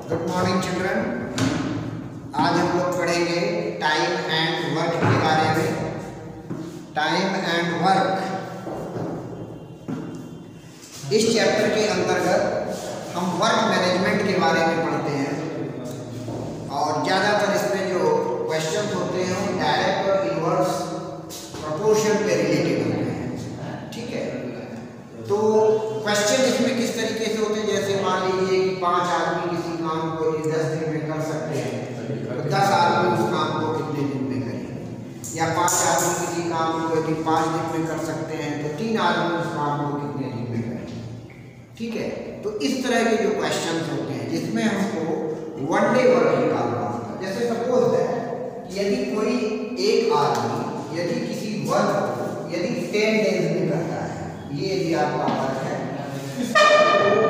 Good morning children. आज हम लोग पढ़ेंगे टाइम एंड वर्क के बारे में। टाइम एंड वर्क इस चैप्टर के अंतर्गत हम वर्क मैनेजमेंट के बारे में पढ़ते हैं और ज़्यादातर इसमें जो क्वेश्चन होते हैं वो डायरेक्ट और इनवर्स प्रोपोर्शन पे रिलेटेड होते हैं। ठीक है, तो क्वेश्चन इसमें किस तरीके से होते हैं, जैसे मान लीजिए कि 5 आदमी किसी काम को 10 दिन में कर सकते हैं, तो 10 आदमी उस काम को कितने दिन में करेंगे, या 5 आदमी किसी काम को यदि 5 दिन में कर सकते हैं तो 3 आदमी उस काम को कितने दिन में करेंगे। ठीक है, तो इस तरह के जो क्वेश्चन होते हैं जिसमें हमको वन डे वर्क निकालना होता है। जैसे सपोज दैट यदि कोई एक आदमी यदि किसी वर्क को यदि 10 डेज में करता है, ये यदि आपका वर्क है तो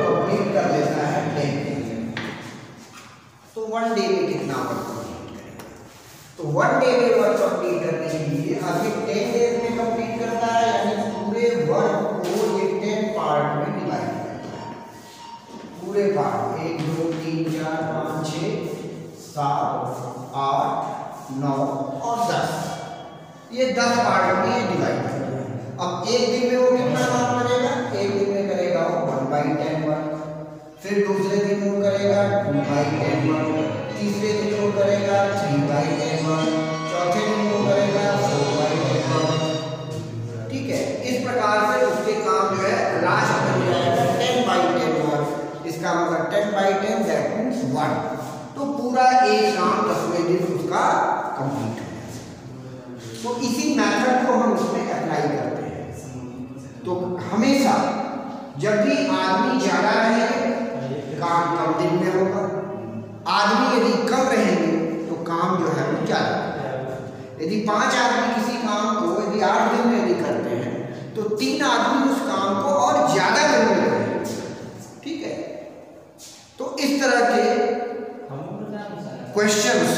कंप्लीट कर लेता है 10 डेज में, तो 1 डे में कितना वर्क कंप्लीट करेगा। तो 1 डे में वर्क कंप्लीट करने के लिए अभी 10 डेज में कंप्लीट करता है, यानी पूरे वर्क को ये 10 पार्ट में डिवाइड करता है। पूरे पार्ट 1 2 3 4 5 6 7 8 9 और 10, ये 10 पार्ट में डिवाइड करता है। अब एक दिन में वो कितना काम करेगा, एक दिन में करेगा वो 1/10 वर्क, फिर दूसरे दिन वो करेगा 2/10 वर्क, तीसरे दिन वो करेगा 3/10 वर्क, चौथे दिन वो करेगा 4/10 वर्क। ठीक है, इस प्रकार से उसके काम जो है लास्ट में हो जाएगा 10/10 वर्क। इसका मतलब 10/10 दैट मींस 1, तो पूरा एक काम 10वें दिन उसका कंप्लीट हो जाएगा। तो इसी मेथड को हम उसमें अप्लाई करते हैं। तो हमेशा जब भी आदमी ज्यादा रहेंगे काम कम दिन में होगा, आदमी यदि कम रहेंगे तो काम जो है वो ज्यादा। यदि 5 आदमी किसी काम को यदि 8 दिन में यदि करते हैं तो 3 आदमी उस काम को और ज्यादा दिन में करेंगे। ठीक है, तो इस तरह के क्वेश्चंस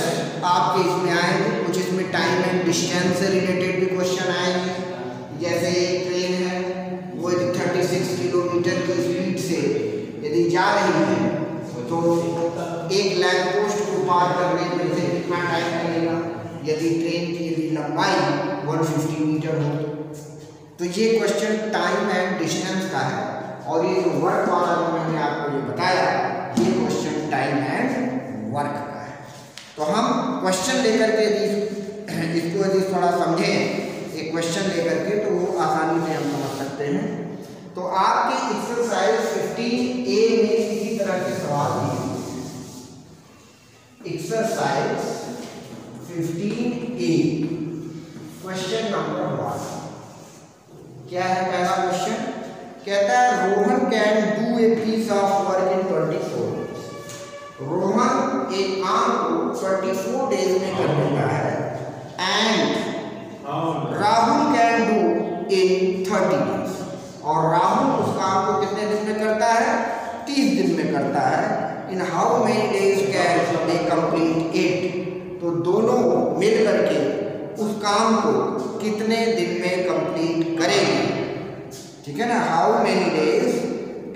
आपके इसमें आएंगे। कुछ इसमें टाइम एंड डिस्टेंस से रिलेटेड भी क्वेश्चन आएंगे। जैसे एक ट्रेन है, वो यदि 36 किलोमीटर की स्पीड से यदि जा रही है तो एक लैंप पोस्ट को पार करने में उसे कितना टाइम लगेगा, यदि ट्रेन की यदि लंबाई 150 मीटर हो। तो ये क्वेश्चन टाइम एंड डिस्टेंस का है, और ये जो वर्क वाला जो मैंने आपको ये बताया, ये क्वेश्चन टाइम एंड वर्क का है। तो हम क्वेश्चन लेकर के यदि इसको यदि थोड़ा समझें, एक क्वेश्चन लेकर के, तो वो आसानी से हम समझ सकते हैं। तो आपके एक्सरसाइज 15A में इसी तरह के सवाल दिए। एक्सरसाइज 15A क्वेश्चन नंबर 1 क्या है? पहला क्वेश्चन कहता है Rohan can do a piece of work in 24 days. Rohan एक काम को 24 डेज में कर लेता है, and Rahul can do in 30 days. और राहुल उस काम को कितने दिन में करता है? 30 दिन में करता है। In how many days can they complete it. तो दोनों मिल करके उस काम को कितने दिन में कंप्लीट करेंगे। ठीक है ना, how many days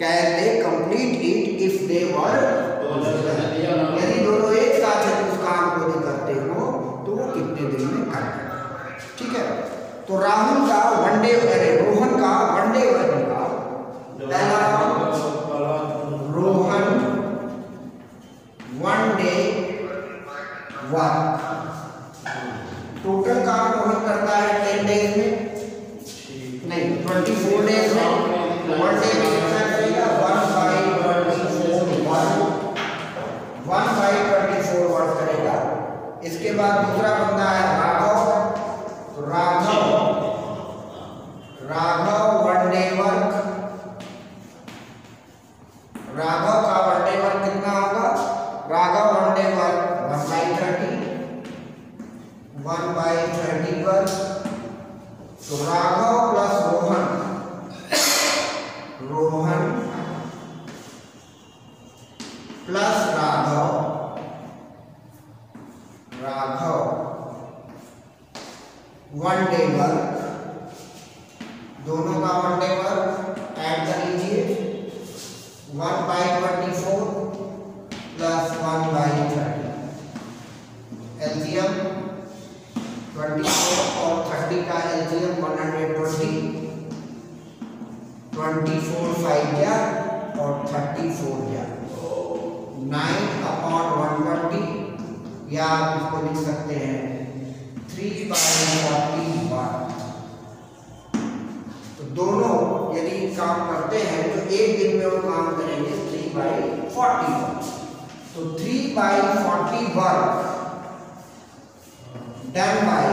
can they complete it if they were, यदि दोनों एक साथ उस काम को यदि करते हो तो वो कितने दिन में करेंगे। ठीक है, तो राहुल का 1 डे, रोहन का 1 डे वर्क निकाल। पहला रोहन 1 डे वर्क, टोटल काम रोहन करता है 10 डेज में, नहीं 24 डेज में। 1 डे में कितना करेगा? 1/24 वर्क करेगा। इसके बाद दूसरा बंदा है राघव। राघव 1 डे वर्क, राघव का 1 डे वर्क कितना होगा? Raghav 1 day work 1/30 work. तो Raghav plus Rohan plus Raghav 1 day work, दोनों का 1 डे वर्क ऐड कर लीजिए। 1/24 प्लस या आप इसको लिख सकते हैं 3/41। तो दोनों यदि काम करते हैं तो एक दिन में वो काम करेंगे 3/40। तो 3/40 work done by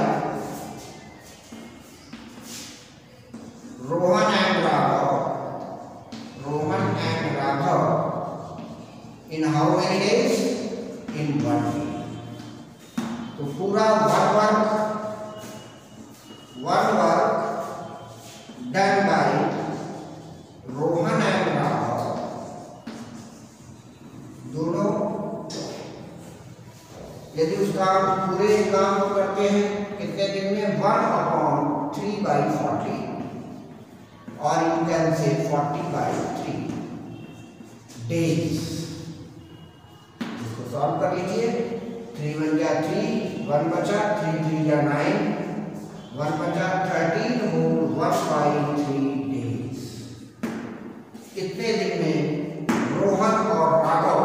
Rohan and Raghav in how many days? In 1 day. तो पूरा one work done by Rohan and Raghav, दोनों यदि उस काम पूरे काम को करते हैं कितने दिन में? 1/3/40 और यू कैन से 40/3 डेज। इसको सॉल्व कर लीजिए। 3 × 1 = 3, 1 बचा, 3 × 3 = 9, 1 बचा, 13 होल 1/3 डेज। इतने दिन में रोहन और राघव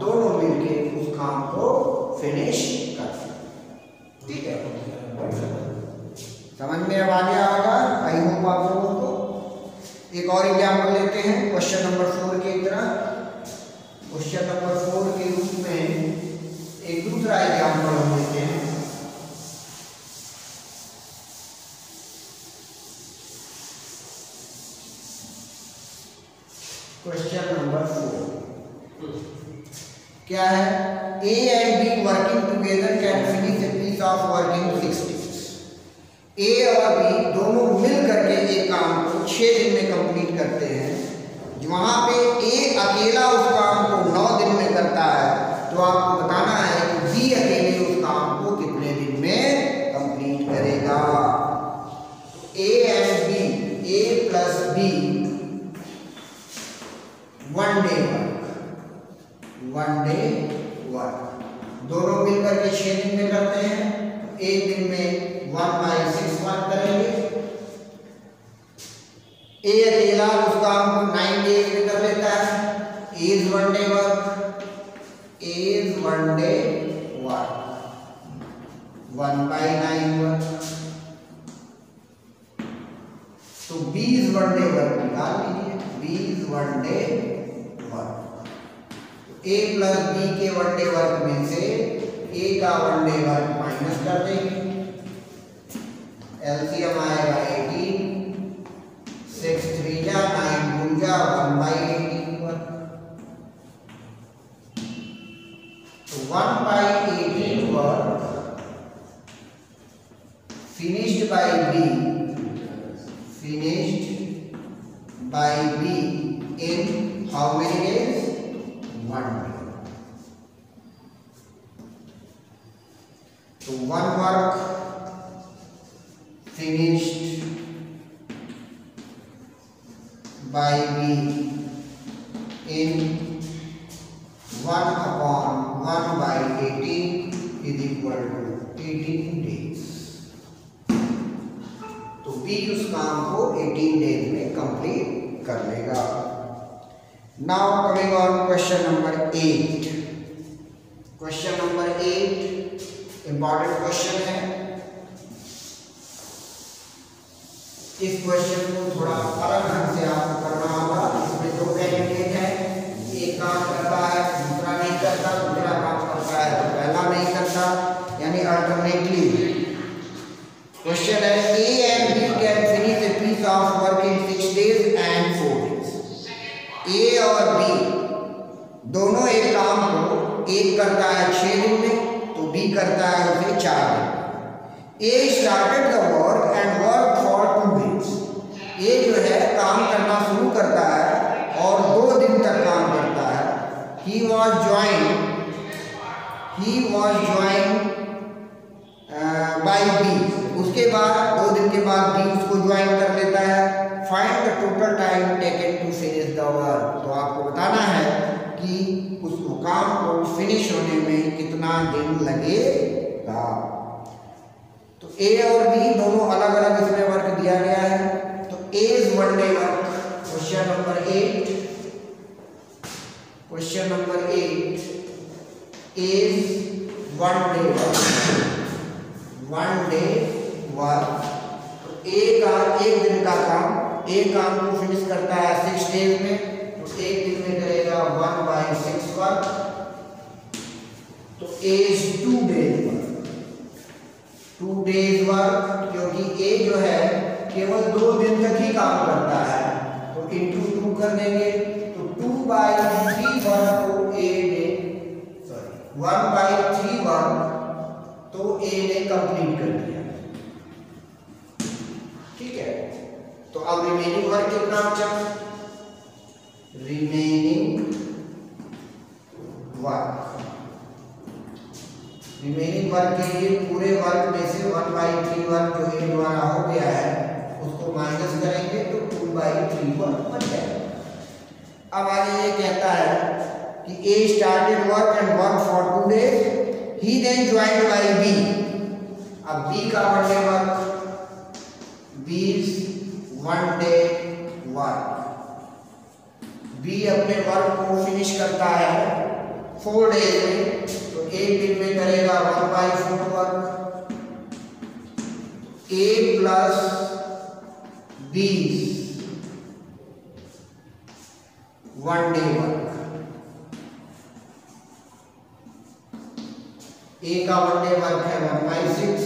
दोनों मिलके उस काम को फिनिश करते हैं। ठीक है, समझ में अब आ गया होगा आई होप आप लोगों को। एक और एग्जाम्पल लेते हैं क्वेश्चन नंबर 4 की तरह। क्वेश्चन नंबर 4 के रूप में एक दूसरा एग्जाम्पल हम लेते हैं। क्वेश्चन नंबर 4 क्या है? A and B working together can finish a piece of work in 6 days। A और B दोनों मिल करके एक काम को 6 दिन में कंप्लीट करते हैं। वहां पे A अकेला उस काम को 9 दिन में करता है, तो आपको बताना है कि B अकेले उस काम को कितने दिन में कंप्लीट करेगा। A and B, A plus B 1 day work दोनों मिलकर के 6 दिन में करते हैं। एक दिन में 1/6 वर्क करेंगे। ए अकेला उस काम को 9 डेज में कर लेता है। Is 1 day work 1/9 work. तो 20 1 डे वर्क निकाल लीजिए। 20 1 day work. A plus B के 1 डे वर्क में से A का 1 डे वर्क माइनस कर देंगे। एलसीएम आएगा 18, 6 3 जा 9 2 जा 1/18 वर्क। तो 1/18 work finished by B in how many days? 1 day। तो 1 work finished by B in 1/1/18 is equal to 18 days। तो B उस काम को 18 डेज में कंप्लीट कर लेगा। Now coming on question number 8। Question number 8 important question है। इस क्वेश्चन को थोड़ा अलग ढंग से आपको करना होगा। इसमें 2 कैंडिडेट है, एक काम करता है दूसरा नहीं करता, दूसरा काम करता है तो पहला नहीं करता, यानी अल्टरनेटली। क्वेश्चन है A and B can finish a piece of work in 6 days and 4 days। A और B दोनों एक काम को एक करता है 6 दिन में, तो B करता है उसे 4 दिन। A started the work and worked for 2 days। A जो है काम करना शुरू करता है और 2 दिन तक काम करता है। He was joined by B। उसके बाद 2 दिन के बाद B उसको ज्वाइन कर लेता है। Find the total time taken to finish the work. तो आपको बताना है कि उस काम को फिनिश होने में कितना दिन लगेगा। तो A और B दोनों अलग अलग इसमें वर्क दिया गया है। तो A is 1 day work. Question number 8 is one day work. एक दिन का काम, एक काम को फिनिश करता है 6 डेज में, तो एक दिन में करेगा 1/6 वर्क, तो as 2 days work. 2 days work, क्योंकि ए जो है केवल 2 दिन तक ही काम करता है, तो इंटू 2 कर देंगे, तो 2/3 वर्क को ए ने 1/3 वर्क तो ए ने कंप्लीट कर दिया। ठीक है, तो अब रिमेनिंग वर्क कितना बचा? रिमेनिंग वर्क के लिए पूरे वर्क में से 1/3 वर्क जो ए द्वारा हो गया है उसको माइनस करेंगे, तो 2/3 वर्क बच जाएगा। अब आगे ये कहता है कि A started work and work for 2 days, he then joined by B. अब बी का one day work, B's 1 day work, B अपने वर्क को फिनिश करता है 4 डेज में, तो एक दिन में करेगा 1/4 वर्क। ए प्लस बी 1 डे वर्क, ए का 1 डे वर्क है 1/6,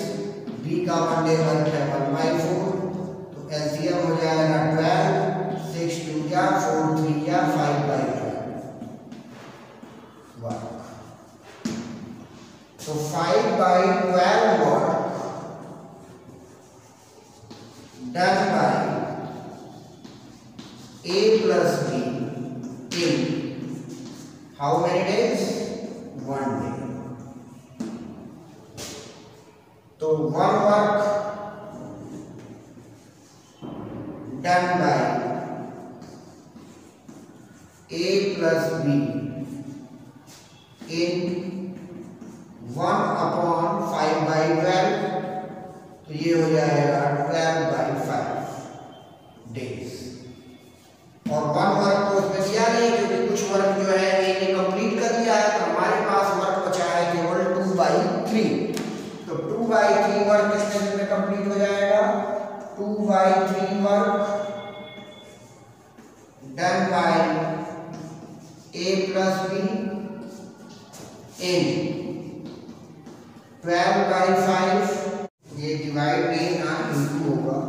बी का 1 डे वर्क है 1/4, तो एलसीएम हो जाएगा 12, 6 2 जा 4 3 जा 5/12 वर्क। तो 5/12 work done by A plus B in how many days? 1 day. तो one work done by A plus B in 1/5/12, तो ये हो जाएगा 12/5 डेज। और वन वर्क तो उसमें दिया नहीं, क्योंकि कुछ वर्क जो है ए ने कंप्लीट कर दिया है, तो हमारे पास वर्क बचा है केवल 2/3। तो 2/3 वर्क कितने दिन में कंप्लीट हो जाएगा? 2/3 work done by A plus be in 12/5, ये डिवाइड नहीं ना इंटू होगा,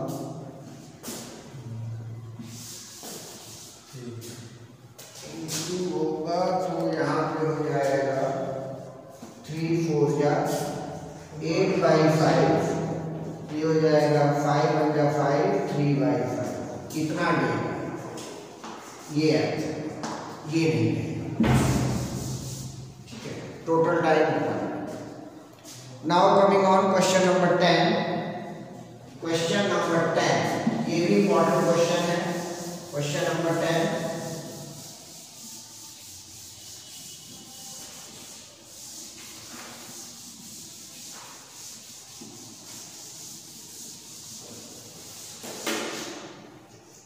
तो यहाँ पे हो जाएगा 3 4 जा 8/5, ये हो जाएगा 5 1 जा 5 3/5। कितना डे? ये ये नहीं, ठीक है। टोटल टाइम कितना? Now coming on question number 10। Question number 10 ये भी इंपॉर्टेंट क्वेश्चन है। क्वेश्चन नंबर 10,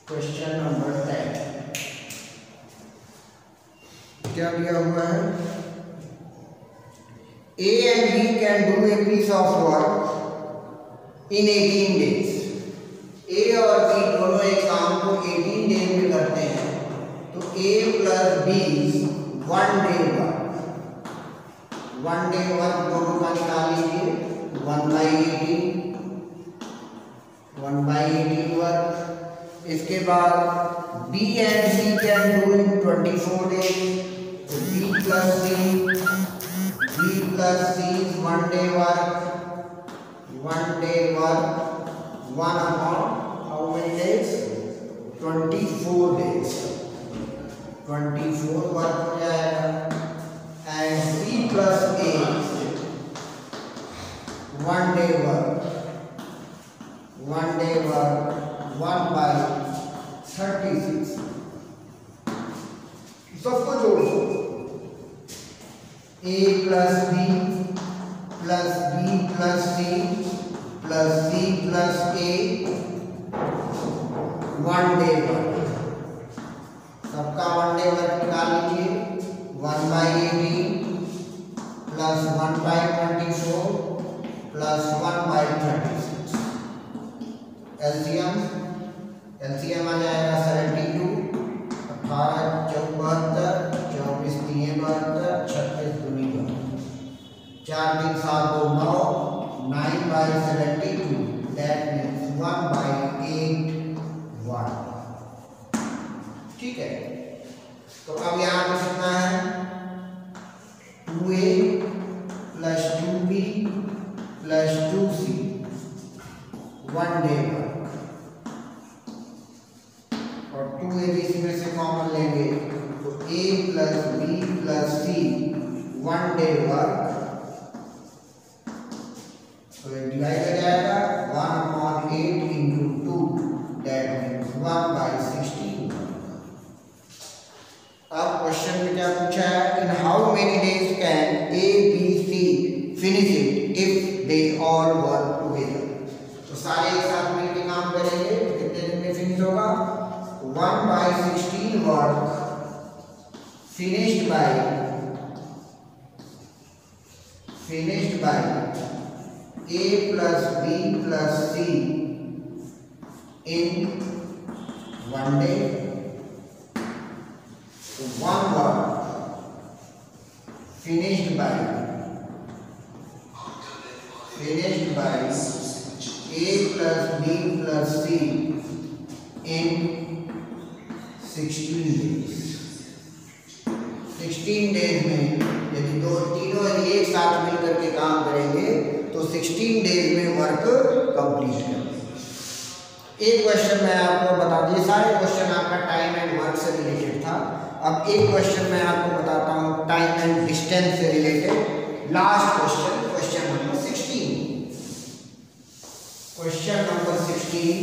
क्वेश्चन नंबर 10 क्या दिया हुआ है? A and B can do a piece of work in 18 days. A और B दोनों एक काम को 18 डेज में करते हैं, तो A plus B 1 day work. 1 day work दोनों का निकाल लीजिए, 1/18 वर्क। इसके बाद B and C can do in 24 days, तो B plus C is 1 day work, 1/1 how many days? 24 days, 24 work हो जाएगा। And C plus A 1 day work, 1/36। सबको जोड़ दो, A plus B plus B plus C plus C plus A 1 day work. सबका 1 day work निकाल लीजिए, 1/18 plus 1/24 plus 1/36। LCM आ जाएगा 72, 18 चौक 72, 24 3 72, 36 दूनी 4 3 7 2 9, 9/72, दैट मीन्स 1/8 ठीक है। तो अब यहाँ पे कितना है 2a plus 2b plus 2c 1 day work, और 2a भी इसमें से कॉमन लेंगे तो a plus b plus c 1 day work, तो डिवाइड हो जाएगा 1/8 इंटू 2, दैट मीन्स 1/16। अब क्वेश्चन में क्या पूछा है, in how many days can A B C finish it if they all work together. तो सारे एक साथ मिलकर काम करेंगे तो कितने दिन में फिनिश होगा, 1/16 work finished by a plus b plus c in 1 day। So 1 work finished by a plus b plus c in 16 days। 16 days में यदि तीनों एक साथ मिलकर के काम करेंगे तो 16 डेज में वर्क कंप्लीट करेंगे। एक क्वेश्चन मैं आपको बता दिए, सारे क्वेश्चन आपका टाइम एंड वर्क से रिलेटेड था। अब एक क्वेश्चन मैं आपको बताता हूँ टाइम एंड डिस्टेंस से related. Last question, question number 16। Question number 16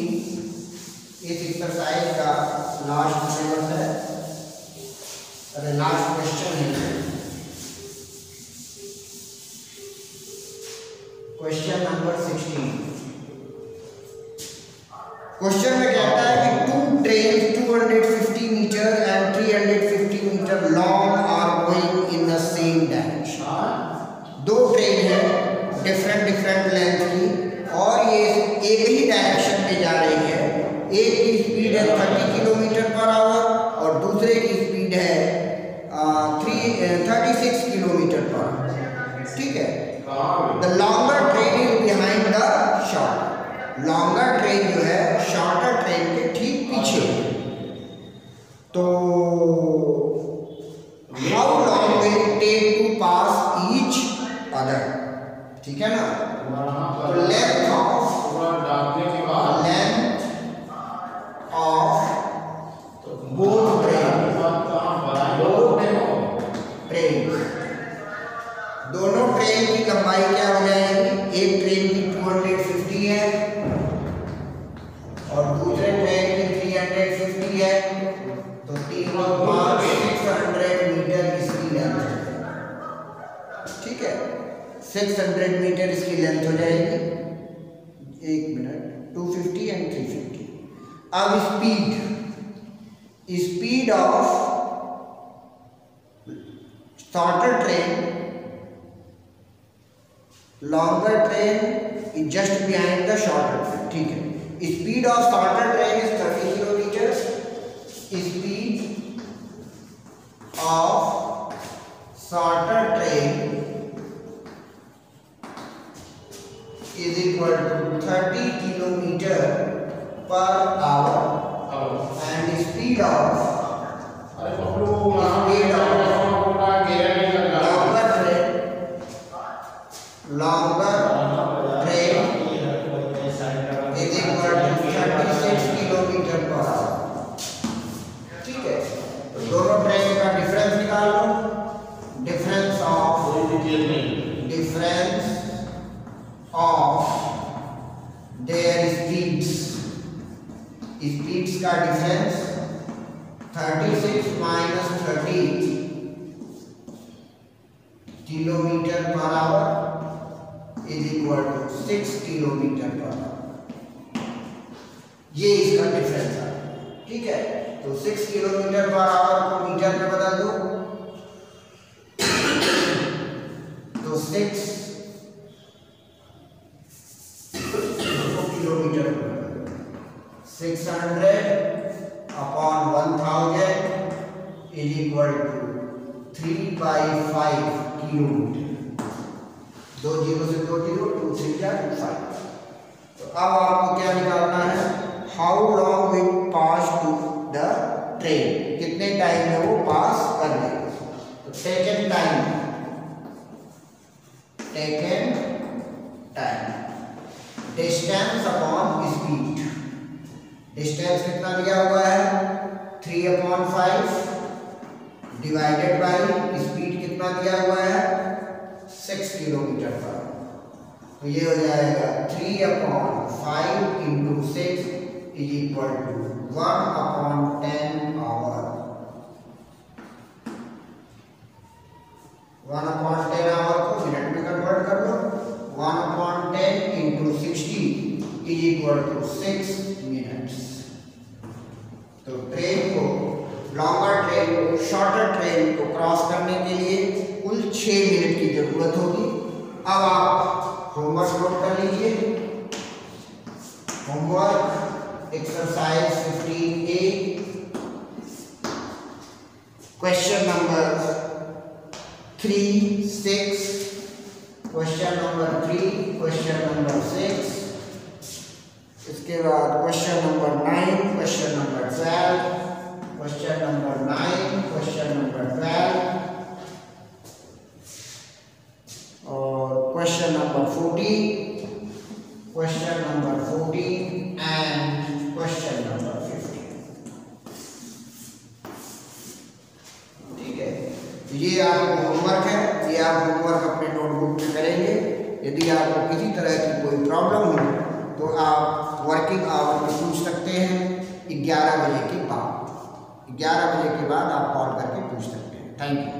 इस एक्सरसाइज का लास्ट सिलेबस है, अरे लास्ट क्वेश्चन है। Question number 16। क्वेश्चन में कहता है कि 2 trains 250 metre and 350 metre long are going in the same direction. 2 train है डिफरेंट लेंथ की और ये एक ही डायरेक्शन में जा रही है। एक की स्पीड है 30 किलोमीटर पर आवर और दूसरे की स्पीड है 36 किलोमीटर पर, ठीक है। The longer train is behind the short. Longer train जो है शॉर्टर ट्रेन के ठीक पीछे। तो how long will it take to pass each other, ठीक है ना। तो लेंथ ऑफ बोथ ट्रेन, दोनों ट्रेन की लंबाई क्या हो जाएगी, एक ट्रेन की 250 है और दूसरे ट्रेन की 350 है, तो 600 मीटर इसकी लेंथ है, ठीक है। 600 मीटर इसकी लेंथ हो जाएगी। एक मिनट, 250 एंड 350। अब speed of shorter train, longer train is just behind the shorter train, ठीक है। Speed of shorter train is 30 kilometre. Speed of shorter train is equal to 30 kilometre per hour and speed of longer train is equal to 36 kilometre per hour, ठीक है। तो दोनों train का difference निकाल लो। Difference of their speeds का difference 36 minus 30 kilometre per hour is equal to 6 kilometre per hour. ये इसका डिफरेंस है, ठीक है। तो 6 किलोमीटर पर आवर को मीटर में बदल दो, तो तो 6 kilometre 600 upon 1000 is equal to 3/5 kilometre. 2 zero से 2 जीरो, 2 3 जा 5। तो अब आपको क्या निकालना है, how long will pass to the train, कितने टाइम में वो पास कर देगा। तो taken time distance upon speed, distance कितना दिया हुआ है 3/5 डिवाइडेड बाय स्पीड कितना दिया हुआ है 6 किलोमीटर पर। तो ये हो जाएगा 3/5 into 6 is equal to 1/10 hour. 1/10 hour को मिनट में कन्वर्ट कर लो। 1/10 into 60 is equal to 6 minutes. तो ट्रेन को, लॉन्गर ट्रेन को शॉर्टर ट्रेन को क्रॉस करने के लिए कुल 6 मिनट की जरूरत होगी। अब आप होमवर्क नोट कर लीजिए। Homework exercise 15A, question number 3, 6, question number 3, question number 6, इसके बाद question number 9, question number 12, question number 9, question number 12 और question number 14, question number 14 and question number 15। ठीक है, ये आपको होमवर्क है, ये आप होमवर्क अपने नोटबुक में करेंगे। यदि आपको किसी तरह की कोई प्रॉब्लम हो तो आप वर्किंग आवर में पूछ सकते हैं 11 बजे के बाद। 11 बजे के बाद आप कॉल करके पूछ सकते हैं। Thank you.